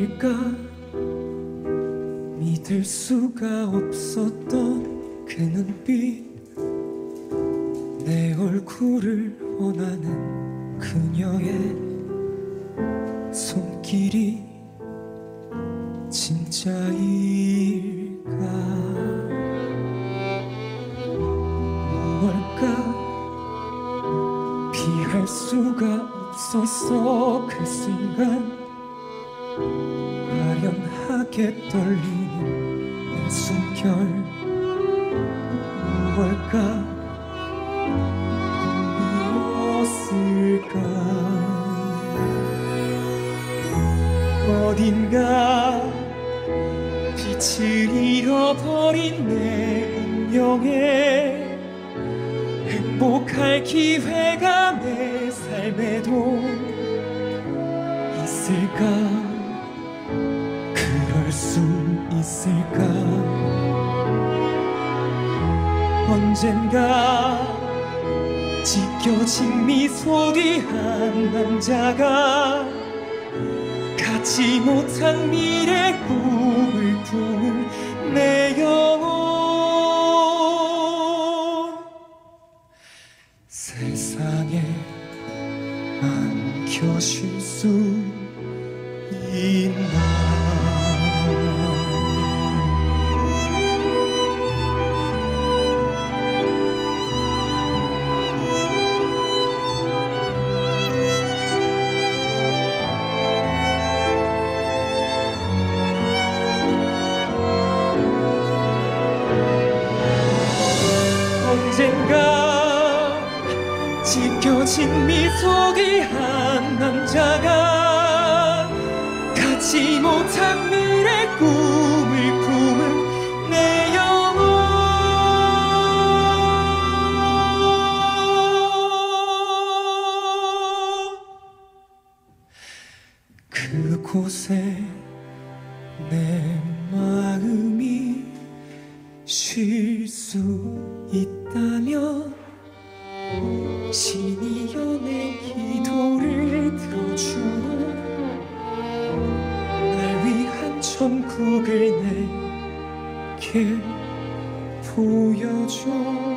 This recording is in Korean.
아닐까. 믿을 수가 없었던 그 눈빛, 내 얼굴을 원하는 그녀의 손길이 진짜일까. 무엇일까. 피할 수가 없었어. 그 순간 아련하게 떨리는 내 숨결. 무엇일까. 꿈이었을까. 어딘가 빛을 잃어버린 내 운명에 행복할 기회가 내 삶에도 있을까. 그럴 수 있을까. 언젠가 찢겨진 미소 뒤 한 남자가 갖지 못한 미래 꿈을 품은 내 영혼, 세상에 안겨줄 수 있나. 언젠가 찢겨진 미소 뒤 한 남자가 갖지 못한 미래 꿈을 품은 내 영혼, 그곳에 내 마음이 쉴 수 있다면 신이여 내 기도를 들어주고 날 위한 천국을 내게 보여줘.